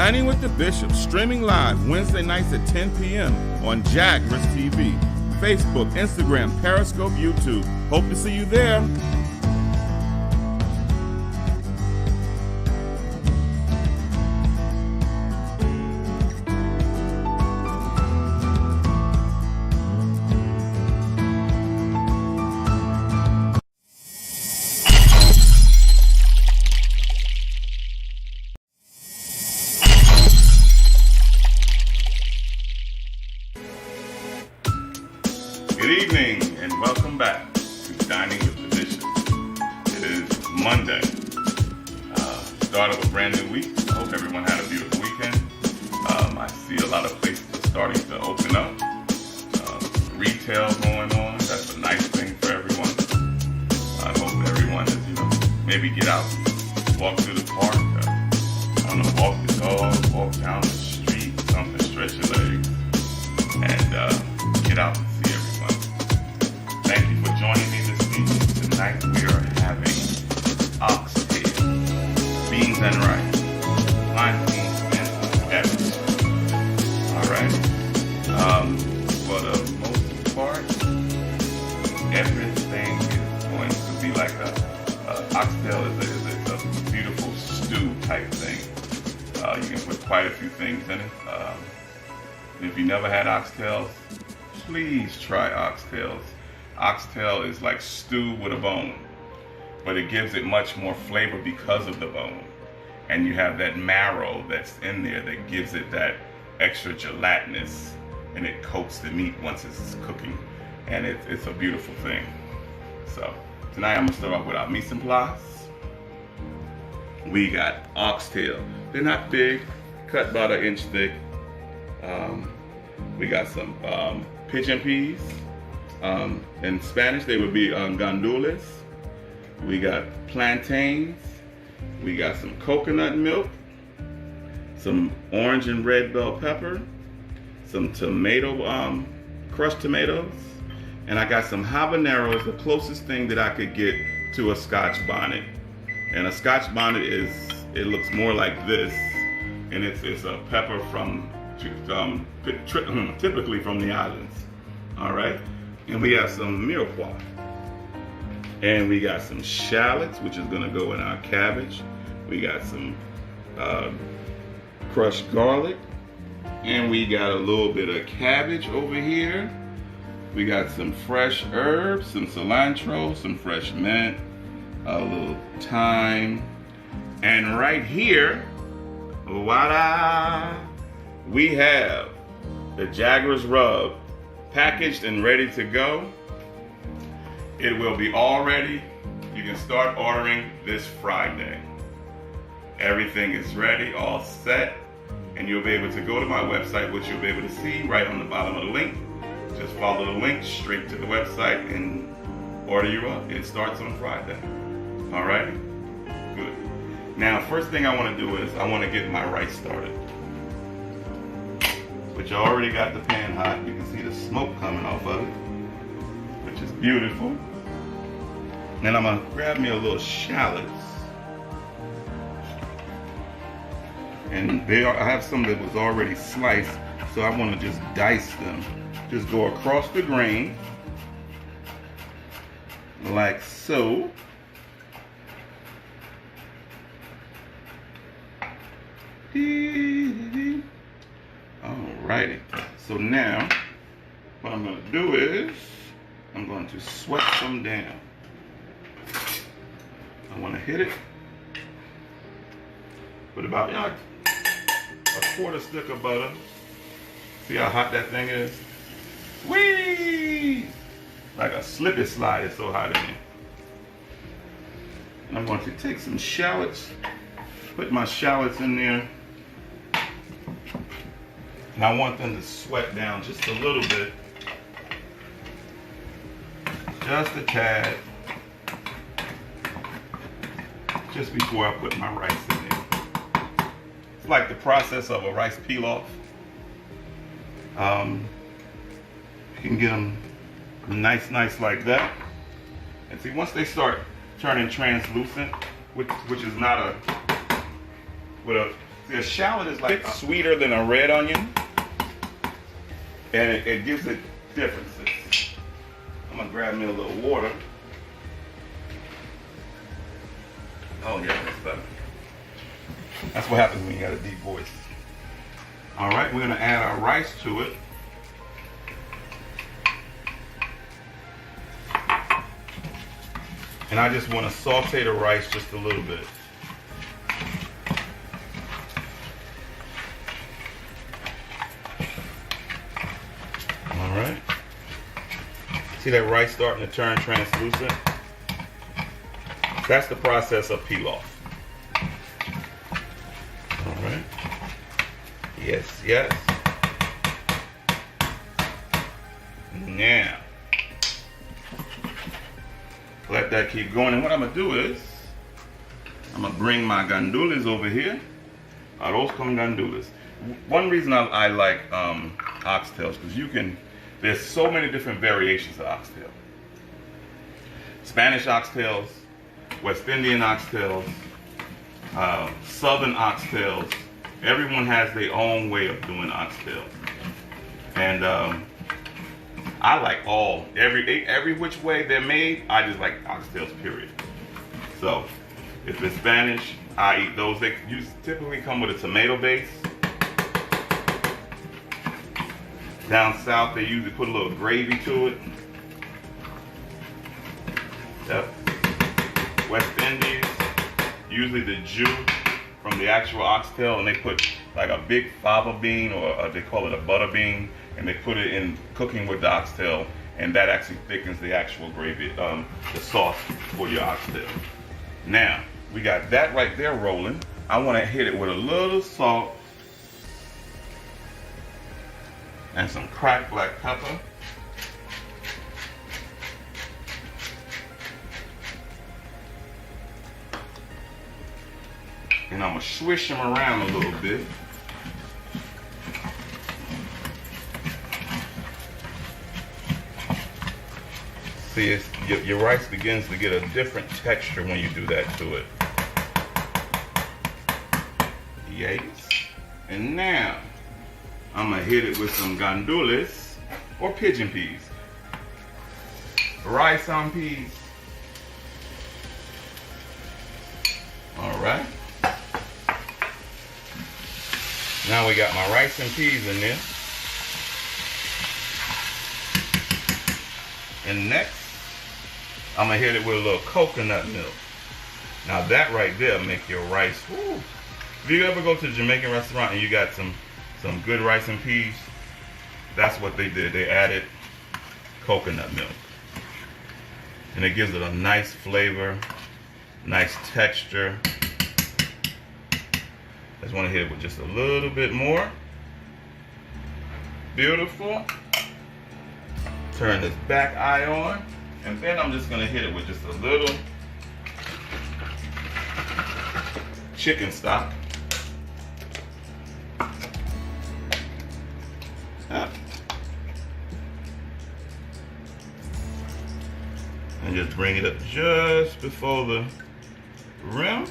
Dining with the Bishop, streaming live Wednesday nights at 10 p.m. on JagrahsTV, Facebook, Instagram, Periscope, YouTube. Hope to see you there. Good evening and welcome back to Dining with the Bishop. It is Monday, start of a brand new week. I hope everyone had a beautiful weekend. I see a lot of places are starting to open up. Retail going on. That's a nice thing for everyone. I hope everyone is, maybe get out, walk through the park. I don't know, walk the dog, walk down the street, something, stretch your legs, and get out. Thank you for joining me this evening. Tonight we are having oxtail, beans and rice, plantains and peppers. Alright. For the most part, everything is going to be like oxtail is a beautiful stew type thing. You can put quite a few things in it. If you never had oxtails, please try oxtails. Oxtail is like stew with a bone, but it gives it much more flavor because of the bone. And you have that marrow that's in there that gives it that extra gelatinous, and it coats the meat once it's cooking. And it's a beautiful thing. So tonight I'm gonna start off with our mise en place. We got oxtail. They're not big, cut about 1 inch thick. We got some pigeon peas. In Spanish, they would be gandules. We got plantains. We got some coconut milk, some orange and red bell pepper, some tomato, crushed tomatoes, and I got some habaneros, the closest thing that I could get to a Scotch bonnet. And a Scotch bonnet it looks more like this, and it's a pepper from typically from the islands. All right. And we got some mirepoix. And we got some shallots, which is gonna go in our cabbage. We got some crushed garlic. And we got a little bit of cabbage over here. We got some fresh herbs, some cilantro, some fresh mint, a little thyme. And right here, voila, we have the Jagrahs rub, packaged and ready to go. It will be all ready. You can start ordering this Friday. Everything is ready, all set, and you'll be able to go to my website, which you'll be able to see right on the bottom of the link. Just follow the link straight to the website and order your up. It starts on Friday. All right? Good. Now, first thing I want to do is I want to get my rice started. Which I already got the pan hot. You can see the smoke coming off of it, which is beautiful. And I'm gonna grab me a little shallots. And I have some that was already sliced, so I want to just dice them. Just go across the grain, like so. Alrighty, so now what I'm going to do is I'm going to sweat some down. I want to hit it with about a quarter stick of butter. See how hot that thing is? Whee! Like a slip and slide, it's so hot in here. And I'm going to take some shallots, put my shallots in there. And I want them to sweat down just a little bit. Just a tad. Just before I put my rice in there. It's like the process of a rice pilaf. You can get them nice like that. And see, once they start turning translucent, which is not with a The shallot is like sweeter than a red onion, and it gives it differences. I'm gonna grab me a little water. Oh yeah, that's better. That's what happens when you got a deep voice. All right, we're gonna add our rice to it. And I just want to saute the rice just a little bit. All right. See that rice starting to turn translucent? That's the process of pilaf. All right. Yes, yes. Now, let that keep going. And what I'm going to do is, I'm going to bring my gandules over here. Arroz con gandules. One reason I like oxtails, because there's so many different variations of oxtail. Spanish oxtails, West Indian oxtails, Southern oxtails. Everyone has their own way of doing oxtail. And I like every which way they're made. I just like oxtails, period. So if it's Spanish, I eat those. They typically come with a tomato base. Down south, they usually put a little gravy to it. Yep. West Indies, usually the jus from the actual oxtail, and they put like a big fava bean, or they call it a butter bean, and they put it in cooking with the oxtail, and that actually thickens the actual gravy, the sauce for your oxtail. Now, we got that right there rolling. I want to hit it with a little salt and some cracked black pepper. And I'm gonna swish them around a little bit. See, your rice begins to get a different texture when you do that to it. Yes. And now, I'm gonna hit it with some gandules or pigeon peas. Rice on peas. All right. Now we got my rice and peas in there. And next, I'm gonna hit it with a little coconut milk. Now that right there make your rice, woo. If you ever go to a Jamaican restaurant and you got some good rice and peas, that's what they did. They added coconut milk. And it gives it a nice flavor, nice texture. Just want to hit it with just a little bit more. Beautiful. Turn this back eye on. And then I'm just going to hit it with just a little chicken stock. And just bring it up just before the rim.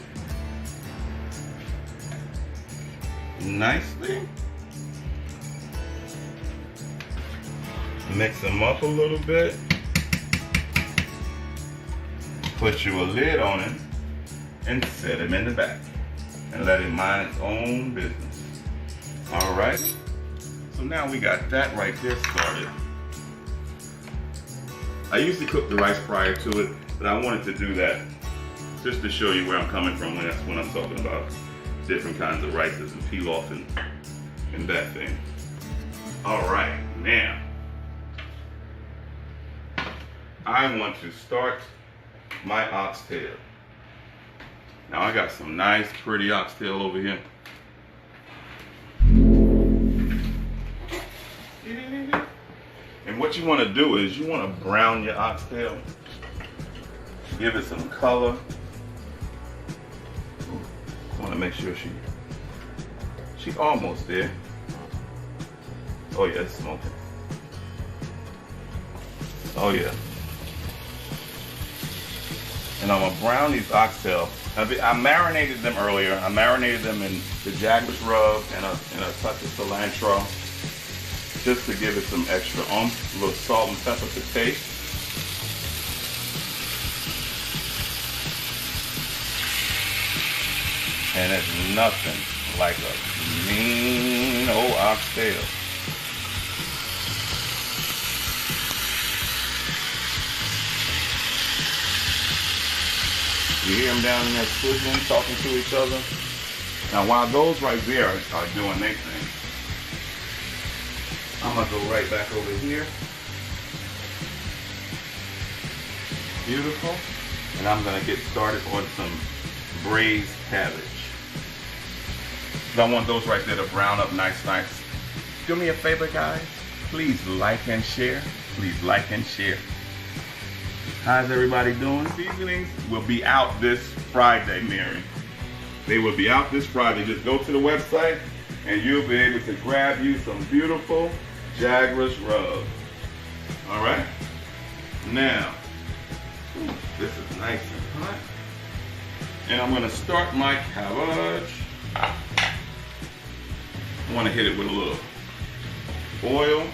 Nicely. Mix them up a little bit. Put you a lid on it and set them in the back and let it mind its own business. All right. So now we got that right there started. I usually cook the rice prior to it, but I wanted to do that just to show you where I'm coming from when I'm talking about different kinds of rices and pilaf and that thing. All right, now I want to start my oxtail. Now I got some nice pretty oxtail over here. And what you want to do is you want to brown your oxtail, give it some color. I want to make sure she's almost there. Oh yeah, it's smoking. Oh yeah. And I'm gonna brown these oxtail. I marinated them earlier. I marinated them in the Jagrahs rub and a touch of cilantro, just to give it some extra oomph. A little salt and pepper to taste. And it's nothing like a mean old oxtail. You hear them down in there sizzling, talking to each other. Now while those right there are doing their thing, I'm gonna go right back over here. Beautiful. And I'm gonna get started on some braised cabbage. I want those right there to brown up nice. Do me a favor, guys. Please like and share. Please like and share. How's everybody doing? Seasonings will be out this Friday, Mary. They will be out this Friday. Just go to the website and you'll be able to grab you some beautiful Jagrahs rub. All right? Now, this is nice and hot. And I'm gonna start my cabbage. I wanna hit it with a little oil.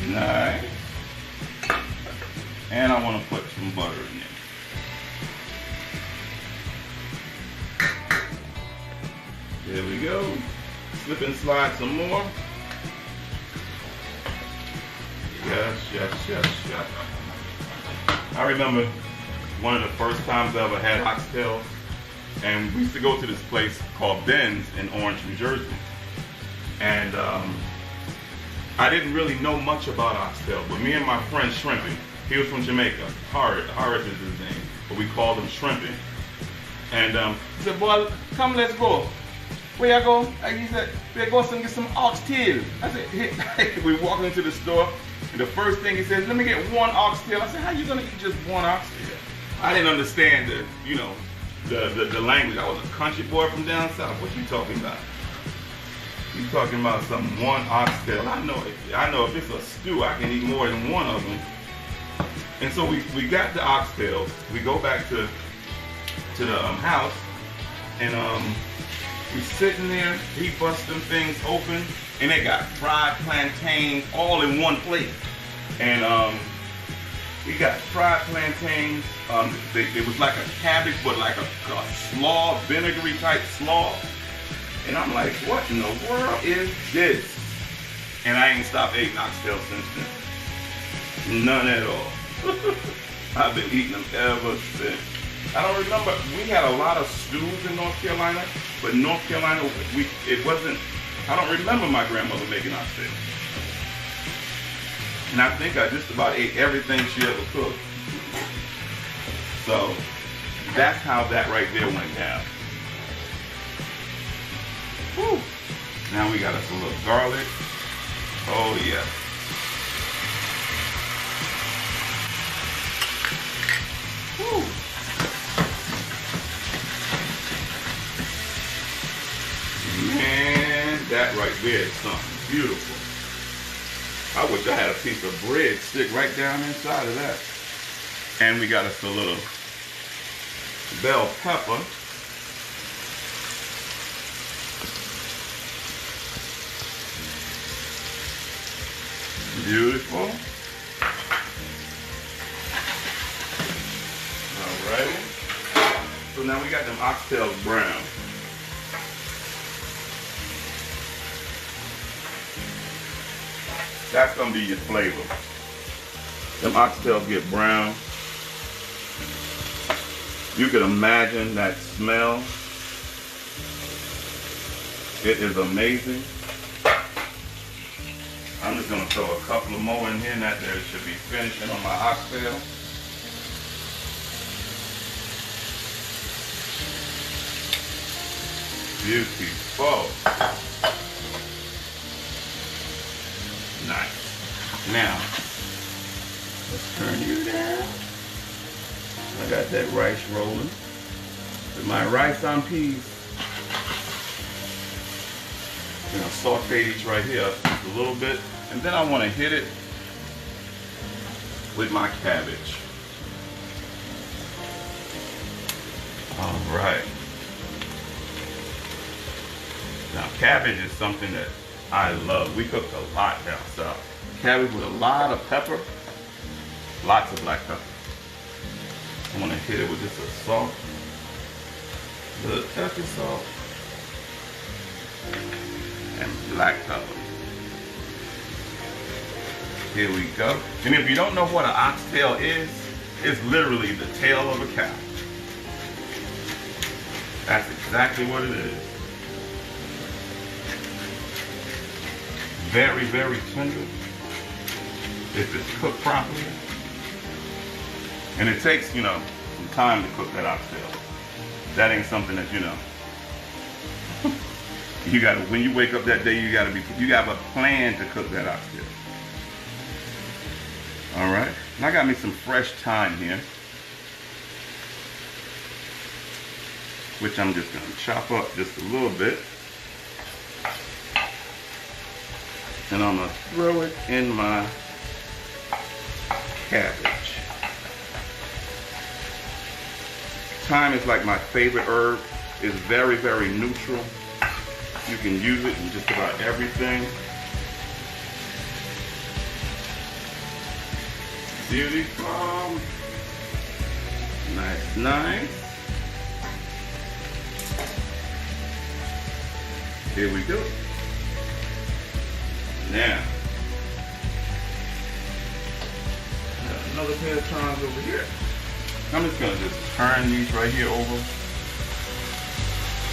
Nice. And I want to put some butter in there. There we go. Slip and slide some more. Yes. I remember one of the first times I ever had oxtail, and we used to go to this place called Ben's in Orange, New Jersey. And I didn't really know much about oxtail, but me and my friend Shrimping, he was from Jamaica, Horace is his name, but we called him Shrimping. And he said, boy, come let's go. Where you go? And he said, we're going to get some oxtail. I said, hey. We walked into the store, and the first thing he says, let me get one oxtail. I said, how you gonna eat just one oxtail? I didn't understand the language. I was a country boy from down south. What you talking about? You talking about some one oxtail? I know if it's a stew, I can eat more than one of them. And so we got the oxtails. We go back to the house, and we sitting there. He busts them things open, and they got fried plantains all in one plate. And we got fried plantains. It was like a cabbage, but like a slaw, vinegary type slaw. And I'm like, what in the world is this? And I ain't stopped eating oxtail since then. None at all. I've been eating them ever since. I don't remember, we had a lot of stews in North Carolina, but North Carolina, it wasn't, I don't remember my grandmother making oxtail. And I think I just about ate everything she ever cooked. So, that's how that right there went down. Whew. Now we got us a little garlic. Oh yeah. Whew. Man, that right there is something beautiful. I wish I had a piece of bread stick right down inside of that. And we got us a little bell pepper. Beautiful. Alrighty. So now we got them oxtails brown. That's gonna be your flavor. Them oxtails get brown. You can imagine that smell. It is amazing. I'm just gonna throw a couple of more in here, and that there should be finishing on my oxtail. Beautiful. Nice. Now, let's turn you down. I got that rice rolling. With my rice on peas. We're gonna saute these right here just a little bit, and then I want to hit it with my cabbage. All right. Now, cabbage is something that I love. We cook a lot down south. Cabbage with a lot of pepper, lots of black pepper. I want to hit it with just a salt, a little turkey salt, and black pepper. Here we go. And if you don't know what an oxtail is, it's literally the tail of a cow. That's exactly what it is. Very, very tender if it's cooked properly. And it takes, you know, some time to cook that oxtail. That ain't something that, you know, you gotta, when you wake up that day, you have a plan to cook that oxtail. All right, and I got me some fresh thyme here, which I'm just gonna chop up just a little bit. And I'm gonna throw it in my cabbage. Thyme is like my favorite herb. It's very, very neutral. You can use it in just about everything. Beautiful. Nice, nice. Here we go. Now, got another pair of tongs over here. I'm just gonna just turn these right here over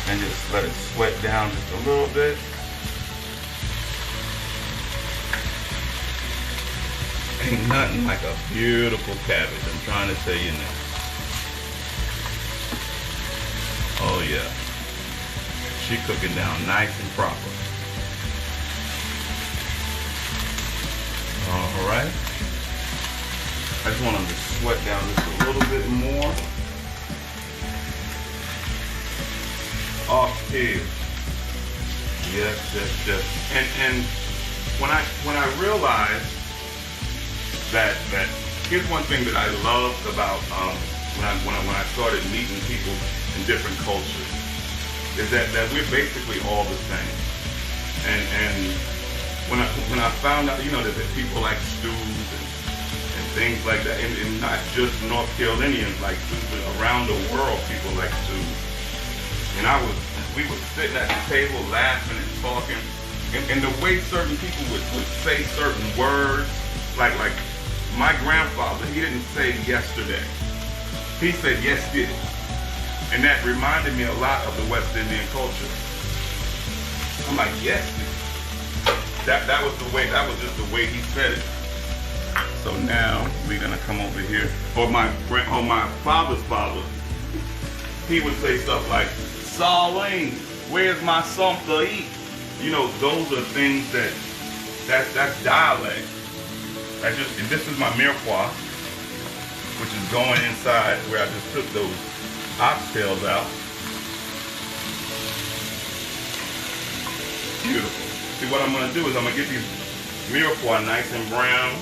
and just let it sweat down just a little bit. Ain't nothing like a beautiful cabbage, I'm trying to tell you now. Oh yeah, she cooking down nice and proper. All right. I just want them to sweat down just a little bit more. Oxtail. Yes, yes, yes. And when I realized that here's one thing that I loved about when I started meeting people in different cultures is that we're basically all the same. And when I found out, you know, that people like stews and things like that, and not just North Carolinians like stews, but around the world people like stews. And we were sitting at the table laughing and talking, and the way certain people would say certain words, like my grandfather, he didn't say yesterday. He said yesterday. And that reminded me a lot of the West Indian culture. I'm like, yesterday. That was just the way he said it. So now we're gonna come over here. Or my father's father, he would say stuff like, Saline, where's my something to eat? You know, those are things that's dialect. This is my mirepoix, which is going inside where I just took those oxtails out. Beautiful. See, what I'm gonna do is I'm gonna get these mirepoix nice and brown.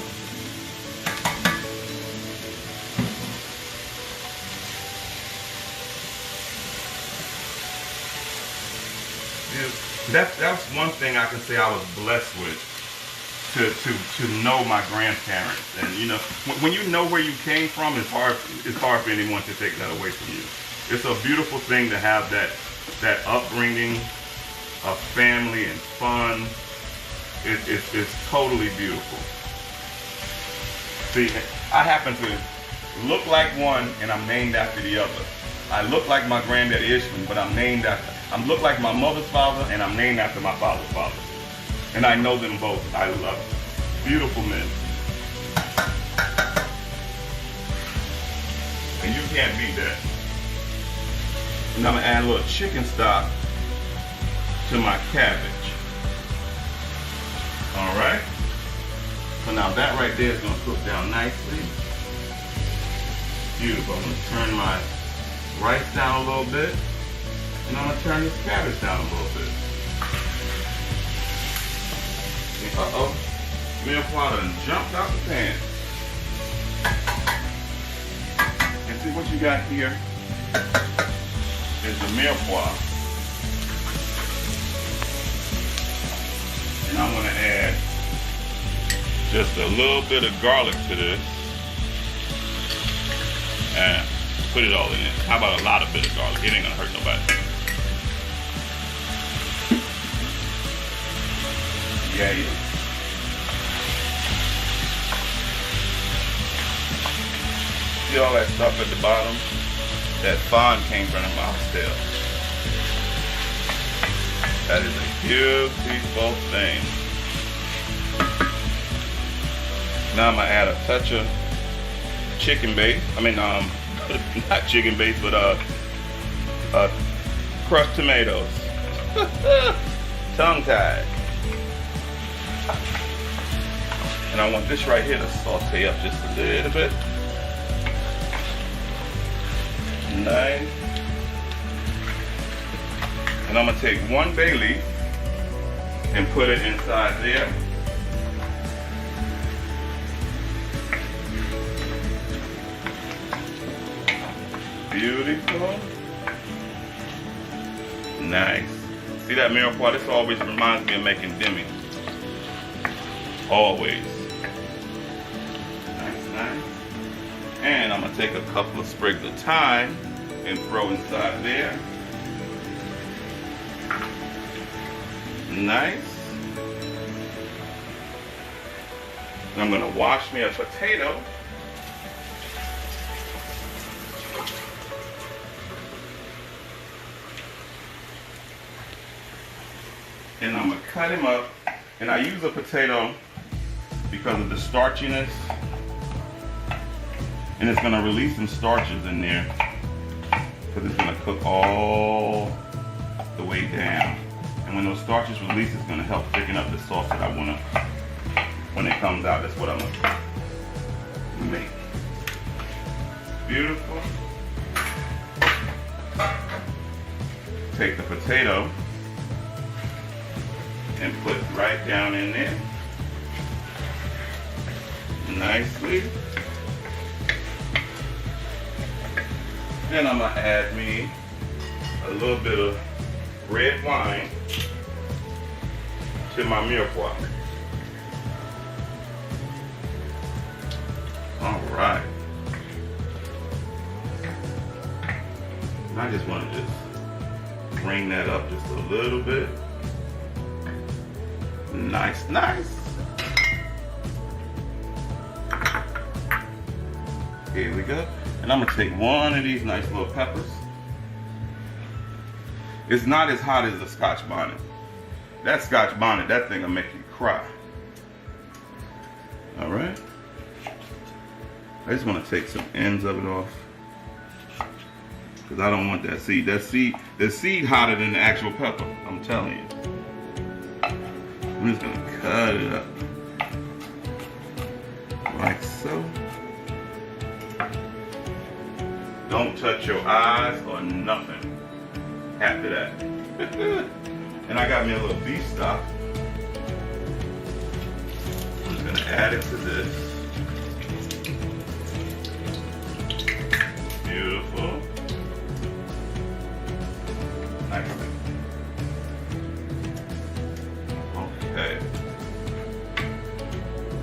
That's one thing I can say I was blessed with, to know my grandparents. And you know, when you know where you came from, it's hard for anyone to take that away from you. It's a beautiful thing to have that upbringing of family and fun. It's totally beautiful. See, I happen to look like one and I'm named after the other. I look like my granddad Ishmael, but I look like my mother's father and I'm named after my father's father. And I know them both. I love them. Beautiful men. And you can't beat that. And I'm gonna add a little chicken stock to my cabbage. All right. So now that right there is gonna cook down nicely. Beautiful. I'm gonna turn my rice down a little bit, and I'm gonna turn this cabbage down a little bit. Uh-oh. Mirepoix done jumped out the pan. And see what you got here is the mirepoix. And I'm gonna add just a little bit of garlic to this. And put it all in it. How about a lot of bit of garlic? It ain't gonna hurt nobody. Yeah. See all that stuff at the bottom? That fond came from the oxtail. That is a beautiful thing. Now I'm gonna add a touch of chicken base. I mean, not chicken base, but crushed tomatoes. Tongue-tied. And I want this right here to saute up just a little bit. Nice. And I'm gonna take one bay leaf and put it inside there. Beautiful. Nice. See that mirepoix? This always reminds me of making demi. Always. Nice. And I'm gonna take a couple of sprigs of thyme and throw inside there. Nice. And I'm gonna wash me a potato. And I'm gonna cut him up. And I use a potato because of the starchiness. And it's gonna release some starches in there because it's gonna cook all the way down. And when those starches release, it's gonna help thicken up the sauce that I wanna, when it comes out, that's what I'm gonna make. Beautiful. Take the potato and put right down in there. Nicely. Then I'm gonna add me a little bit of red wine to my mirepoix. All right. And I just want to just bring that up just a little bit. Nice. Here we go. And I'm gonna take one of these nice little peppers. It's not as hot as the Scotch bonnet. That Scotch bonnet, that thing will make you cry. All right. I just want to take some ends of it off because I don't want that seed. The seed hotter than the actual pepper. I'm telling you. I'm just gonna cut it up like so. Don't touch your eyes or nothing after that. And I got me a little beef stock. I'm just gonna add it to this. Beautiful. Nice. Okay.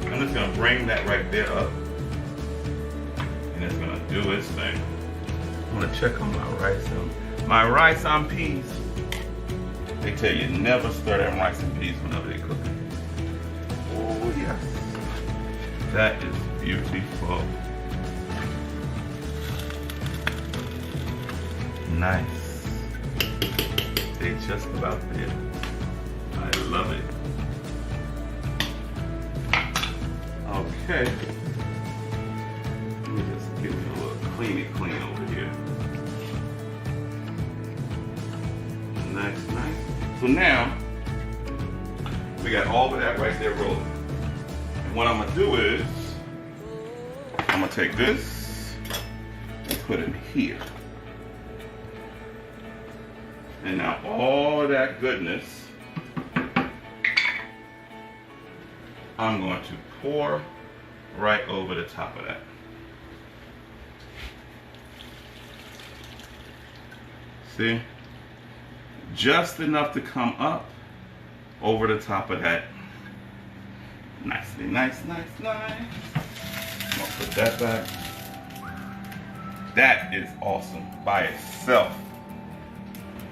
I'm just gonna bring that right there up. And it's gonna do its thing. I'm gonna check on my rice and peas. They tell you never stir that rice and peas whenever they cook it. Oh yes. That is beautiful. Nice. They just about there. I love it. Okay. Let me just give me a little clean over here. Nice. So now, we got all of that right there rolling. And what I'm gonna do is, I'm gonna take this and put it here. And now all of that goodness I'm going to pour right over the top of that. See? Just enough to come up over the top of that. Nicely, nice. I'm gonna put that back. That is awesome by itself.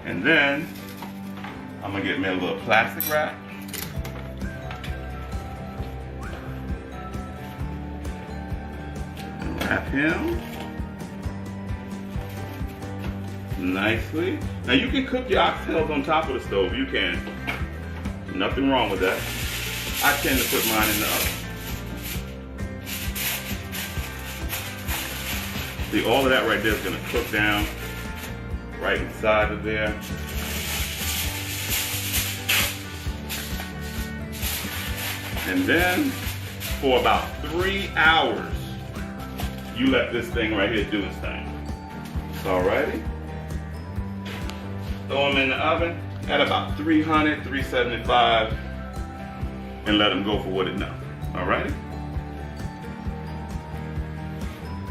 And then I'm gonna get me a little plastic wrap. Wrap him nicely. Now you can cook your oxtails on top of the stove. You can. Nothing wrong with that. I tend to put mine in the oven. See, all of that right there is going to cook down right inside of there. And then for about 3 hours, you let this thing right here do its thing. Alrighty. Throw them in the oven at about 300, 375, and let them go for what it knows. Alrighty?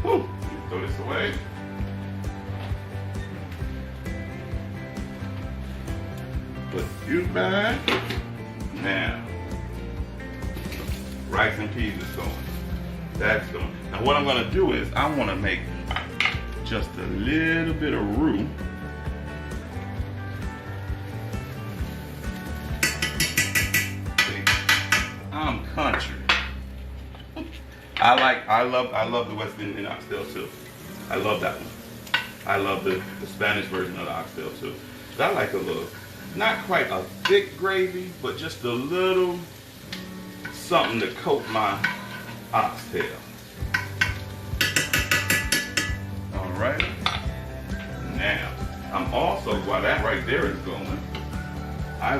Whew. Throw this away. Put you back. Now, rice and peas is going. That's going. Now what I'm going to do is I want to make just a little bit of roux. See, I'm country. I love the West Indian oxtail too. I love that one. I love the Spanish version of the oxtail too. So I like a little, not quite a thick gravy, but just a little something to coat my oxtail. All right. Now, I'm also, while that right there is going, I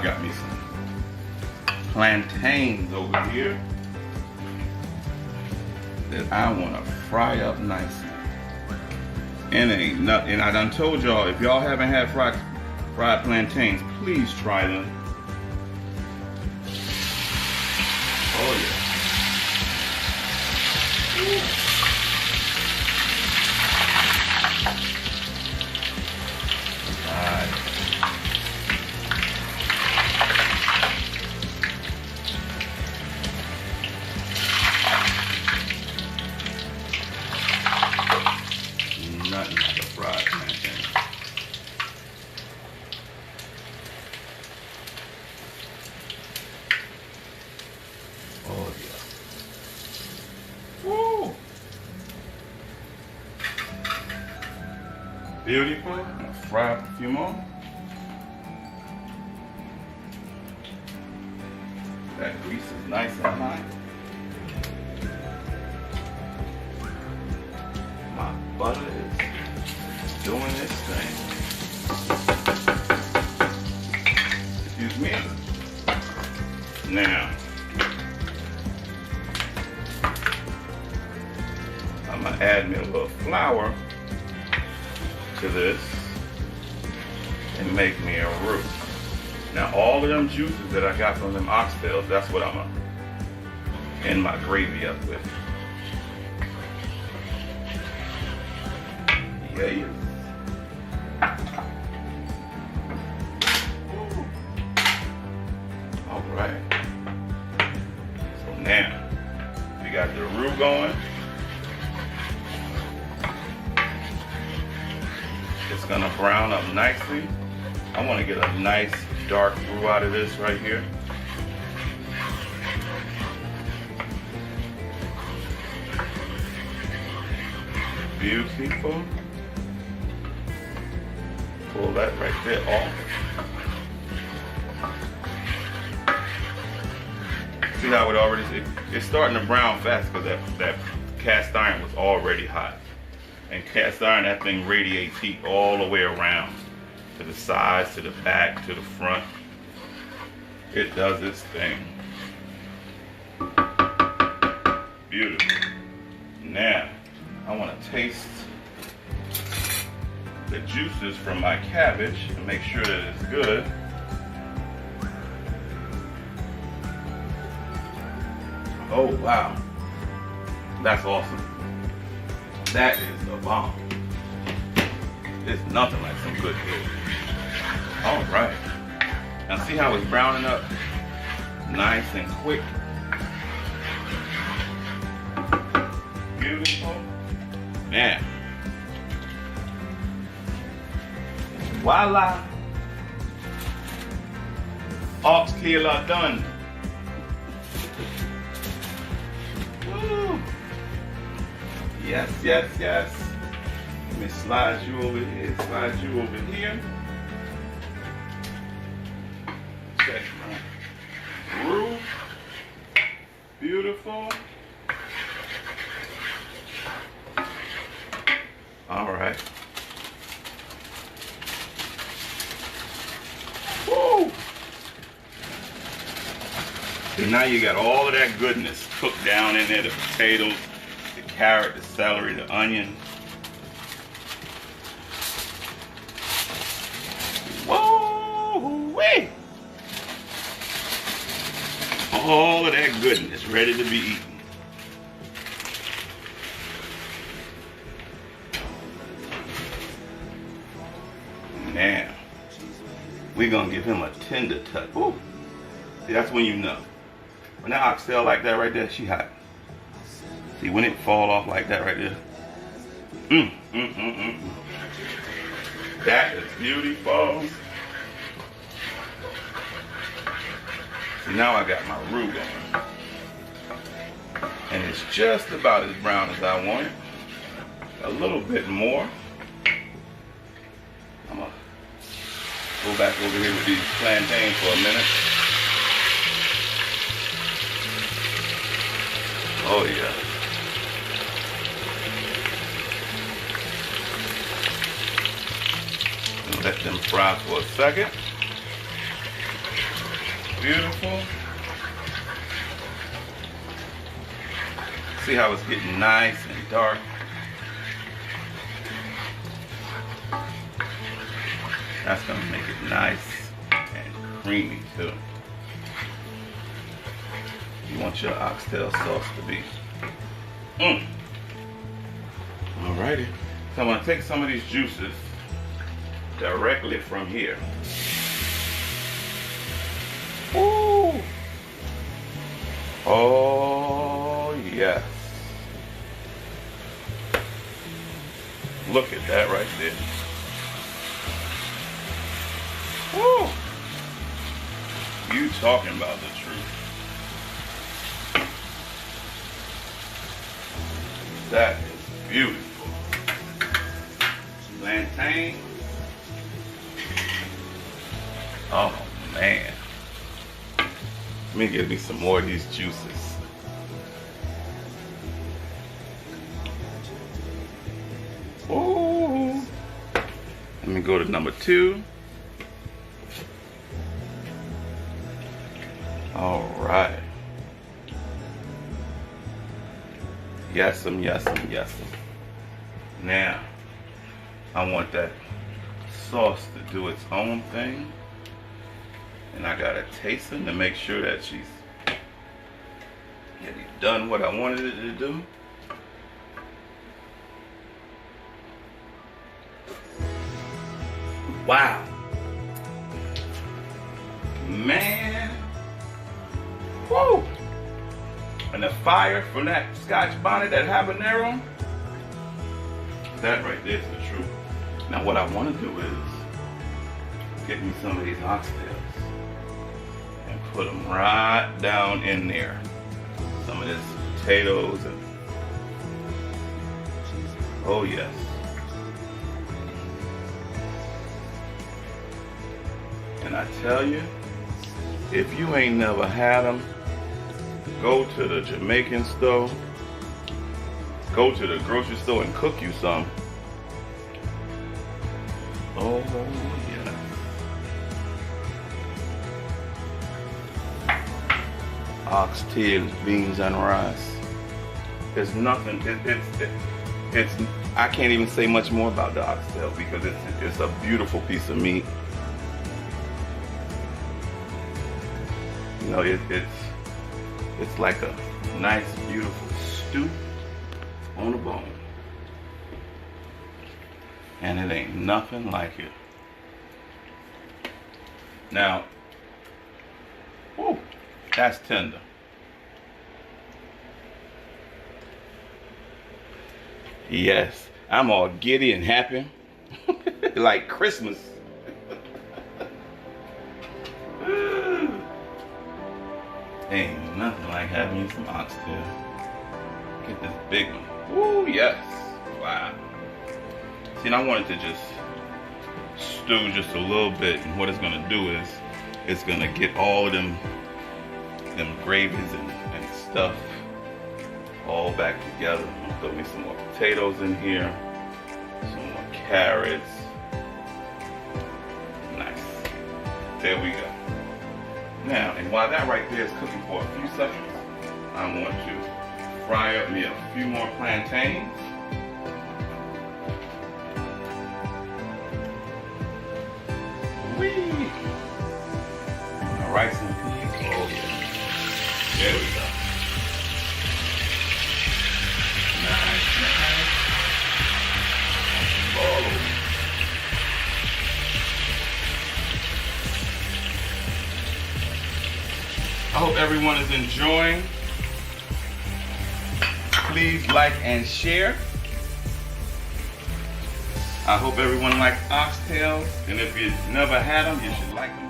got me some plantains over here that I want to fry up nicely. And it ain't nothing. And I done told y'all, if y'all haven't had fried plantains, please try them. Oh yeah. Ooh. Right. Nothing like a fried plantain. Oh yeah. Woo! Beautiful. I'm gonna fry up a few more. That grease is nice and hot. My butter is doing this thing. Excuse me. Now, I'm gonna add me a little flour to this and make me a roux. Now all of them juices that I got from them oxtails, that's what I'm gonna end my gravy up with. Yeah. All right. So now we got the roux going. It's gonna brown up nicely. I want to get a nice dark roux out of this right here. Beautiful. Pull that right there off. See how it already, it's starting to brown fast because that cast iron was already hot. And cast iron, that thing radiates heat all the way around. To the sides, to the back, to the front. It does its thing. Beautiful. Now, I want to taste the juices from my cabbage and make sure that it's good. Oh wow, that's awesome. That is a bomb. It's nothing like some good food. All right, now see how it's browning up nice and quick. Beautiful. Man. Voila. Oxtail are done. Woo. Yes, yes, yes. Let me slide you over here, slide you over here. Check my roof. Beautiful. All right. Woo! So now you got all of that goodness cooked down in there, the potatoes, the carrot, the celery, the onion. Whoa-wee! All of that goodness ready to be eaten. Now, we're gonna give him a tender touch. Ooh. See, that's when you know. When that oxtail like that right there, she hot. See, when it fall off like that right there. That is beautiful. See, now I got my roux going. And it's just about as brown as I want it. A little bit more. I'm gonna go back over here with these plantains for a minute. Oh yeah. And let them fry for a second. Beautiful. See how it's getting nice and dark. That's gonna make it nice and creamy too. You want your oxtail sauce to be. Alrighty. So I'm gonna take some of these juices directly from here. Ooh. Oh yes. Look at that right there. Woo! You talking about the truth. That is beautiful. Plantain. Oh man. Let me give me some more of these juices. Ooh. Let me go to number 2. All right. Yes'm, yes'm, yes'm. Now, I want that sauce to do its own thing. And I gotta taste it to make sure that she's done what I wanted it to do. Wow. Man. Woo. And the fire from that Scotch bonnet, that habanero, that right there is the truth. Now what I want to do is get me some of these oxtails and put them right down in there. Some of this potatoes and oh yes. And I tell you, if you ain't never had them, go to the Jamaican store, go to the grocery store and cook you some. Oh yeah. Oxtail, beans and rice. There's nothing, it's I can't even say much more about the oxtail because it's a beautiful piece of meat. You know, It's like a nice, beautiful stew on a bone. And it ain't nothing like it. Now, whoo, that's tender. Yes, I'm all giddy and happy. Like Christmas. Ain't nothing like having some oxtail. Get this big one. Woo, yes. Wow. See, and I wanted to just stew just a little bit, and what it's gonna do is it's gonna get all of them gravies and stuff all back together. I'm gonna throw me some more potatoes in here, some more carrots. Nice. There we go. Now, and while that right there is cooking for a few seconds, I want to fry up me a few more plantains. Whee! My rice and peas. Oh yeah. There we go. Nice, nice. Oh. I hope everyone is enjoying. Please like and share. I hope everyone likes oxtails, and if you've never had them, you should like them.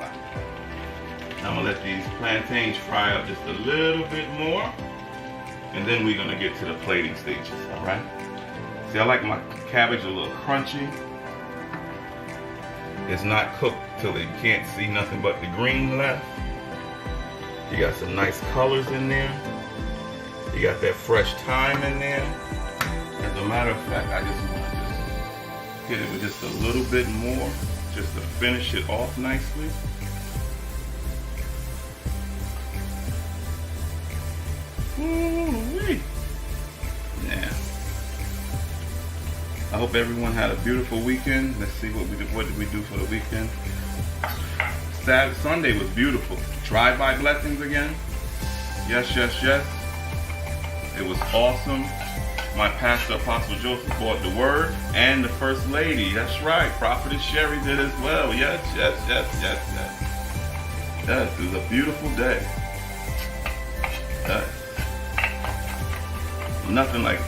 I'm gonna let these plantains fry up just a little bit more, and then we're gonna get to the plating stages, all right? See, I like my cabbage a little crunchy. It's not cooked till you can't see nothing but the green left. You got some nice colors in there. You got that fresh thyme in there. As a matter of fact, I just want to just hit it with just a little bit more, just to finish it off nicely. Ooh-wee. Yeah. I hope everyone had a beautiful weekend. Let's see what did we do for the weekend. Sunday was beautiful. Drive-by blessings again. Yes, yes, yes. It was awesome. My pastor, Apostle Joseph, brought the word, and the First Lady. That's right. Prophetess Sherry did as well. Yes, yes, yes, yes, yes. Yes, it was a beautiful day. Yes. Nothing like,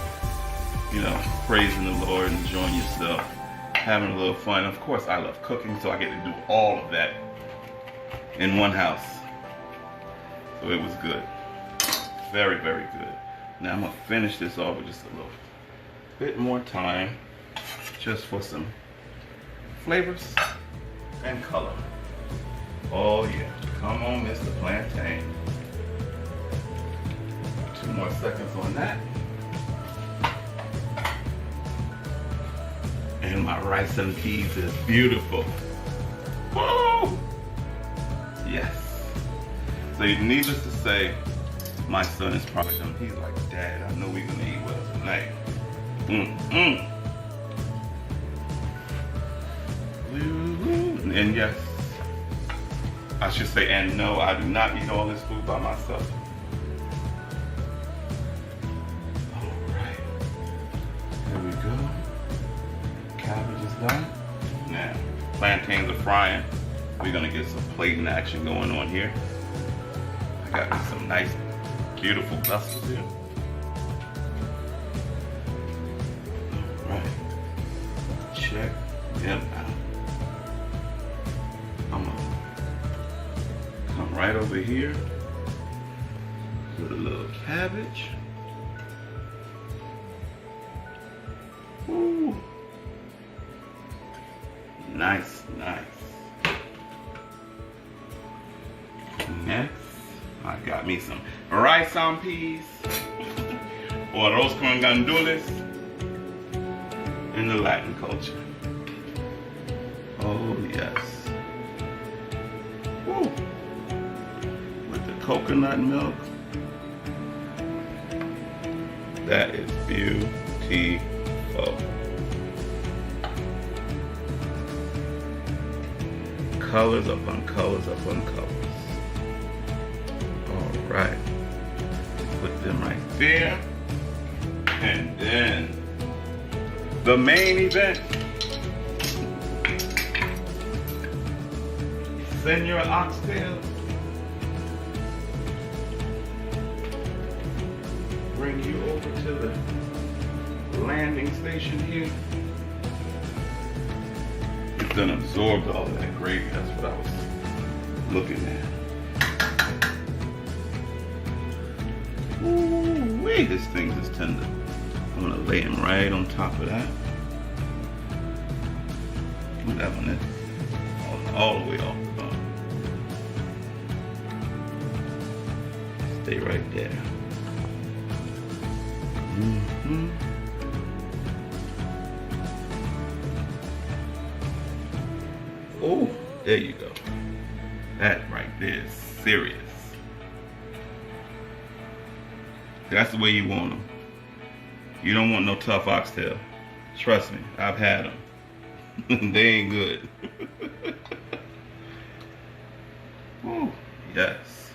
praising the Lord, enjoying yourself, having a little fun. Of course, I love cooking, so I get to do all of that in one house. So it was good. Very, very good. Now I'm going to finish this off with just a little bit more time, just for some flavors and color. Oh yeah, come on, Mr. Plantain. 2 more seconds on that. And my rice and peas is beautiful. Woo! Yes. So needless to say, my son is probably done. He's like, Dad, I know we're gonna eat well tonight. And yes, I should say, and no, I do not eat all this food by myself. All right, there we go. Cabbage is done. Now, plantains are frying. We're gonna get some plating action going on here. I got me some nice, beautiful vessels here. All right, check them out. I'm gonna come right over here with a little cabbage. Ooh. Nice, nice. Next, I got me some rice and peas, or arroz con gandules in the Latin culture. Oh yes. Woo. With the coconut milk. That is beautiful. Colors upon colors upon colors. All right. them right there. And then the main event. Send your oxtail. Bring you over to the landing station here. It's done absorbed all of that gravy. That's what I was looking at. Ooh, wait, this thing is tender. I'm gonna lay him right on top of that. Put that one in, all the way off the bone. Stay right there. Mm-hmm. Oh, there you go. That right there is serious. That's the way you want them. You don't want no tough oxtail. Trust me, I've had them. They ain't good. Ooh, yes.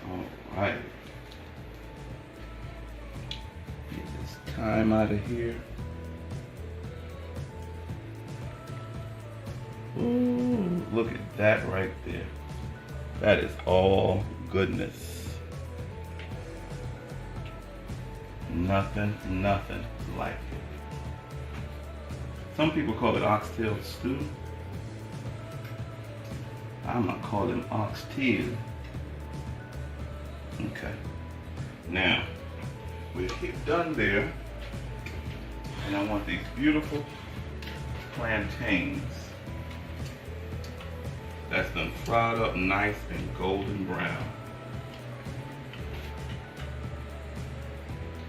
All right. Get this thyme out of here. Ooh, look at that right there. That is all goodness. Nothing like it. Some people call it oxtail stew. I'm gonna call them oxtail. Okay. Now, we're done there. And I want these beautiful plantains. That's done fried up nice and golden brown.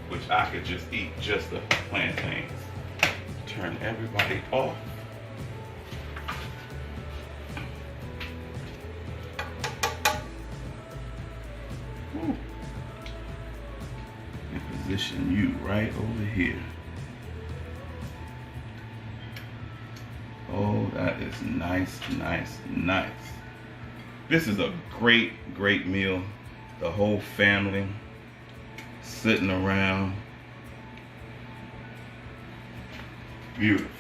Which I could just eat just the plantains. Turn everybody off. Woo. And position you right over here. Oh, that is nice. This is a great meal. The whole family sitting around. Beautiful.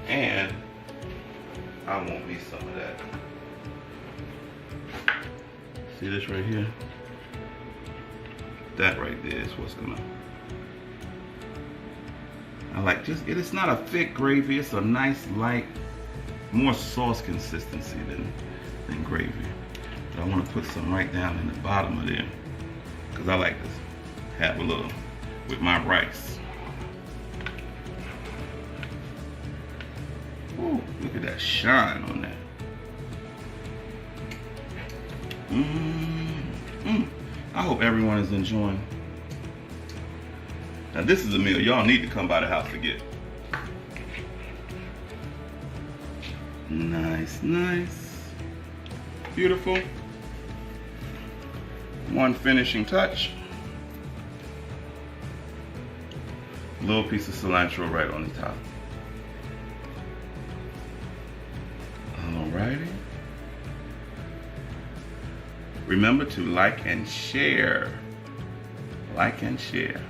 And I want me some of that. See this right here? That right there is what's gonna, I like just, it's not a thick gravy, it's a nice light, more sauce consistency than gravy. But I want to put some right down in the bottom of there, because I like to have a little with my rice. Ooh, look at that shine on that. I hope everyone is enjoying. Now this is a meal y'all need to come by the house to get. Nice. Beautiful. One finishing touch. A little piece of cilantro right on the top. Alrighty. Remember to like and share. Like and share.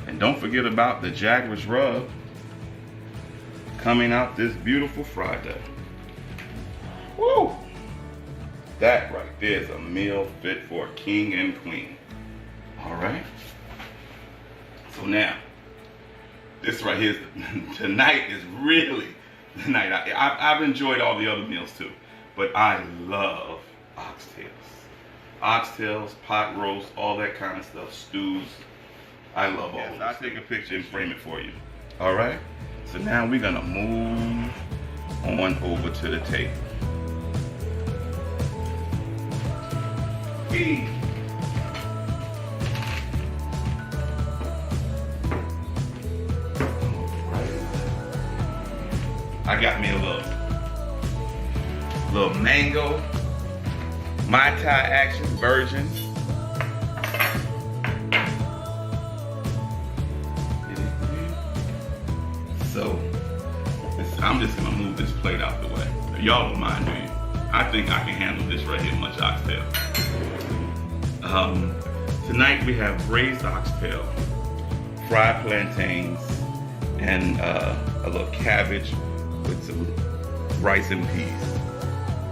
And don't forget about the Jagrahs rub coming out this beautiful Friday. Woo! That right there is a meal fit for a king and queen. All right. So now, this right here, tonight is really the night. I've enjoyed all the other meals too, but I love oxtails. Oxtails, pot roast, all that kind of stuff, stews. I love all of this. I'll take a picture and frame it for you. All right? So now we're gonna move on over to the table. I got me a little mango Mai Tai action virgin. So I'm just gonna move this plate out the way. Y'all don't mind, do you? I think I can handle this right here, much oxtail. Tonight we have braised oxtail, fried plantains, and a little cabbage with some rice and peas.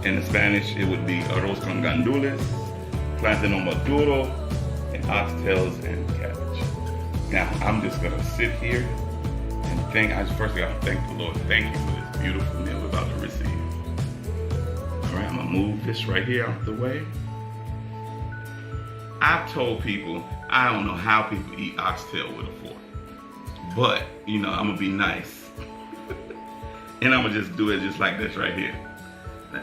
In Spanish, it would be arroz con gandules, plátano maduro, and oxtails and cabbage. Now, I'm just gonna sit here and thank, first I gotta thank the Lord. Thank you for this beautiful meal we're about to receive. All right, I'm gonna move this right here out the way. I've told people, I don't know how people eat oxtail with a fork, but you know, I'm gonna be nice. And I'm gonna just do it just like this right here.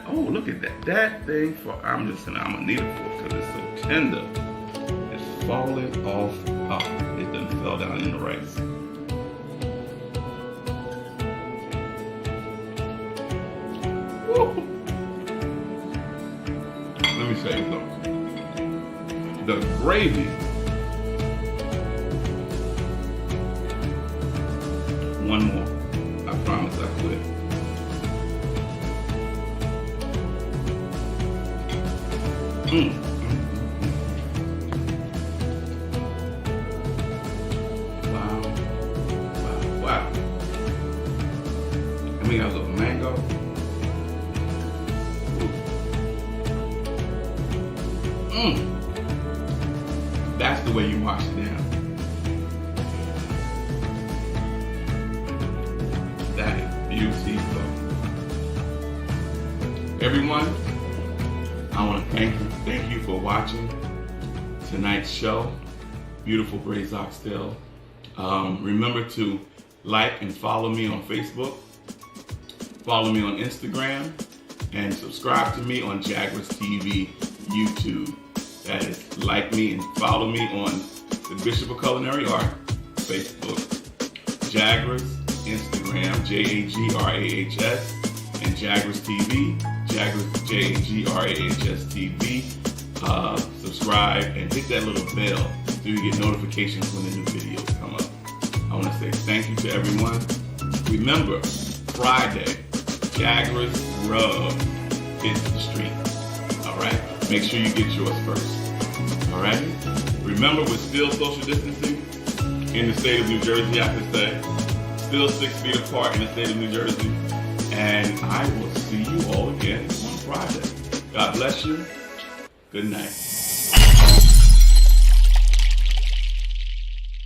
Oh, look at that. That thing, I'm gonna need a fork because it's so tender. It's falling off. Oh, it done fell down in the rice. Woo. Let me say something. The gravy one more. I promise I quit. Wow. Wow. Wow. And we got a little mango. That's the way you wash it down. That is beautiful. Everyone, I want to thank you for watching tonight's show, Beautiful Braised Oxtail. Remember to like and follow me on Facebook, follow me on Instagram, and subscribe to me on JagrahsTV YouTube. That is, like me and follow me on the Bishop of Culinary Art Facebook, Jagrahs Instagram, JagrahsTV, and JagrahsTV, Jagrahs TV. Subscribe and hit that little bell so you get notifications when the new videos come up. I want to say thank you to everyone. Remember, Friday, Jagrahs Rub hits the street. All right? Make sure you get yours first. All right? Remember, we're still social distancing in the state of New Jersey, I could say. Still 6 feet apart in the state of New Jersey. And I will see you all again on Friday. God bless you. Good night.